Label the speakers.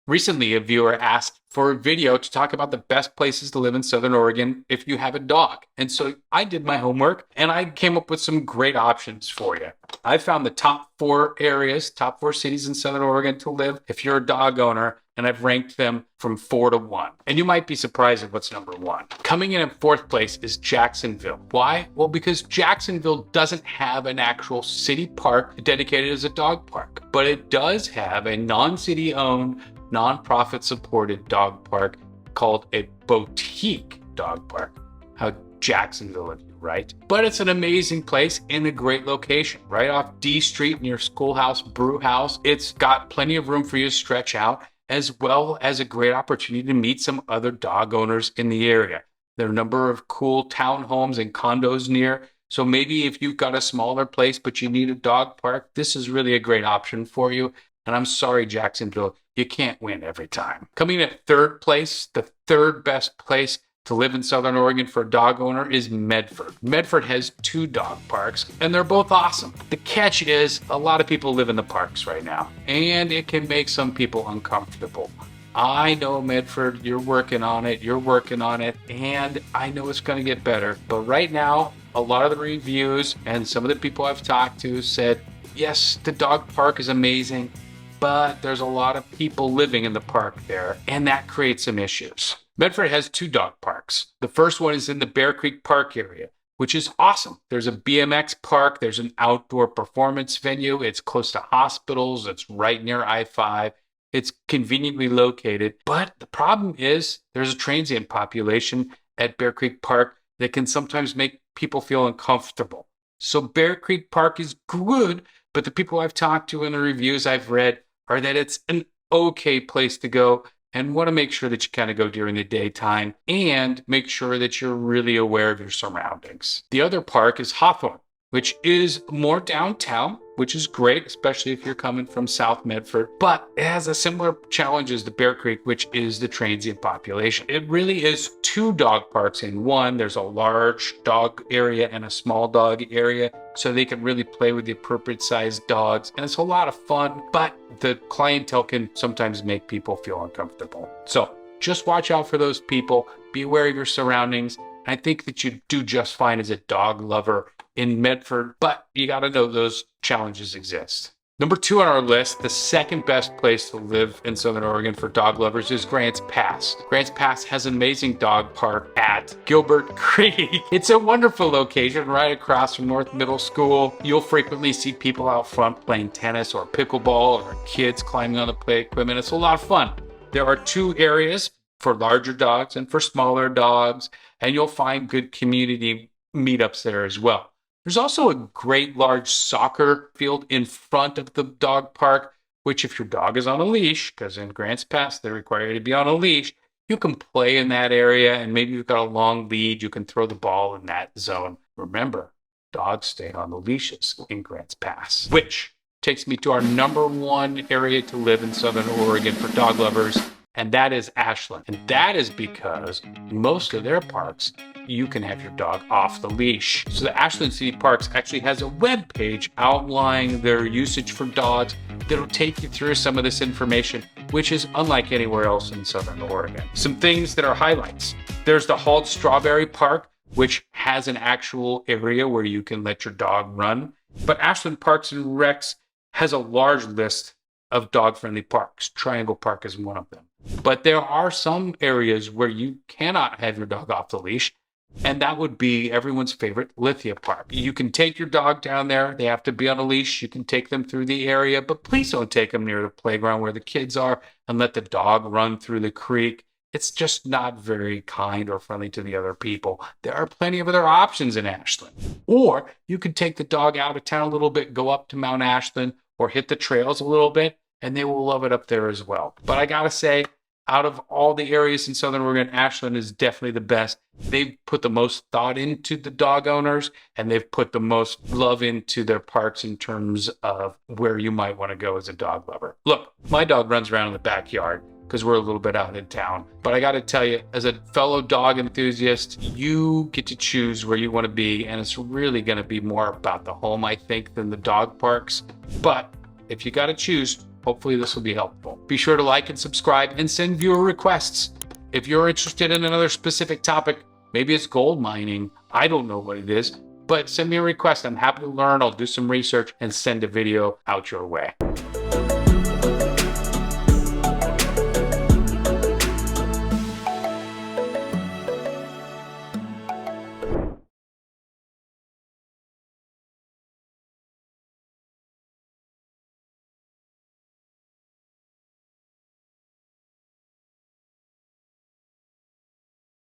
Speaker 1: Recently, a viewer asked for a video to talk about the best places to live in Southern Oregon if you have a dog. And so I did my homework and I came up with some great options for you. I found the top 4 areas, top 4 cities in Southern Oregon to live if you're a dog owner, and I've ranked them from 4 to 1. And you might be surprised at what's number 1. Coming in at 4th place is Jacksonville. Why? Well, because Jacksonville doesn't have an actual city park dedicated as a dog park, but it does have a non-city owned, nonprofit supported dog park called a boutique dog park. How Jacksonville of you, right? But it's an amazing place in a great location, right off D Street near Schoolhouse Brew House. It's got plenty of room for you to stretch out, as well as a great opportunity to meet some other dog owners in the area. There are a number of cool townhomes and condos near. So maybe if you've got a smaller place, but you need a dog park, this is really a great option for you. And I'm sorry, Jacksonville, you can't win every time. Coming at 3rd place, the 3rd best place to live in Southern Oregon for a dog owner is Medford. Medford has 2 dog parks, and they're both awesome. The catch is a lot of people live in the parks right now, and it can make some people uncomfortable. I know, Medford, you're working on it, and I know it's going to get better. But right now, a lot of the reviews and some of the people I've talked to said, yes, the dog park is amazing, but there's a lot of people living in the park there, and that creates some issues. Medford has 2 dog parks. The first one is in the Bear Creek Park area, which is awesome. There's a BMX park, there's an outdoor performance venue, it's close to hospitals, it's right near I-5, it's conveniently located. But the problem is there's a transient population at Bear Creek Park that can sometimes make people feel uncomfortable. So Bear Creek Park is good, but the people I've talked to and the reviews I've read are that it's an okay place to go, and want to make sure that you kind of go during the daytime and make sure that you're really aware of your surroundings. The other park is Hawthorne, which is more downtown, which is great, especially if you're coming from South Medford, but it has a similar challenge as the Bear Creek, which is the transient population. It really is 2 dog parks in one. There's a large dog area and a small dog area, so they can really play with the appropriate sized dogs, and it's a lot of fun, but the clientele can sometimes make people feel uncomfortable. So just watch out for those people, be aware of your surroundings. I think that you do just fine as a dog lover in Medford, but you got to know those challenges exist. Number 2 on our list, the 2nd best place to live in Southern Oregon for dog lovers is Grants Pass. Grants Pass has an amazing dog park at Gilbert Creek. It's a wonderful location right across from North Middle School. You'll frequently see people out front playing tennis or pickleball, or kids climbing on the play equipment. It's a lot of fun. There are 2 areas for larger dogs and for smaller dogs, and you'll find good community meetups there as well. There's also a great large soccer field in front of the dog park, which if your dog is on a leash, because in Grants Pass they require you to be on a leash, you can play in that area, and maybe you've got a long lead, you can throw the ball in that zone. Remember, dogs stay on the leashes in Grants Pass, which takes me to our number 1 area to live in Southern Oregon for dog lovers, and that is Ashland. And that is because most of their parks, you can have your dog off the leash. So the Ashland City Parks actually has a web page outlining their usage for dogs that'll take you through some of this information, which is unlike anywhere else in Southern Oregon. Some things that are highlights. There's the Halled Strawberry Park, which has an actual area where you can let your dog run. But Ashland Parks and Recs has a large list of dog-friendly parks. Triangle Park is one of them. But there are some areas where you cannot have your dog off the leash, and that would be everyone's favorite, Lithia Park. You can take your dog down there. They have to be on a leash. You can take them through the area, but please don't take them near the playground where the kids are and let the dog run through the creek. It's just not very kind or friendly to the other people. There are plenty of other options in Ashland. Or you could take the dog out of town a little bit, go up to Mount Ashland, or hit the trails a little bit, and they will love it up there as well. But I gotta say, out of all the areas in Southern Oregon, Ashland is definitely the best. They've put the most thought into the dog owners, and they've put the most love into their parks in terms of where you might want to go as a dog lover. Look, my dog runs around in the backyard because we're a little bit out in town. But I got to tell you, as a fellow dog enthusiast, you get to choose where you want to be, and it's really going to be more about the home, I think, than the dog parks. But if you got to choose, Hopefully this will be helpful. Be sure to like and subscribe and send viewer requests. If you're interested in another specific topic, maybe it's gold mining, I don't know what it is, but send me a request. I'm happy to learn. I'll do some research and send a video out your way.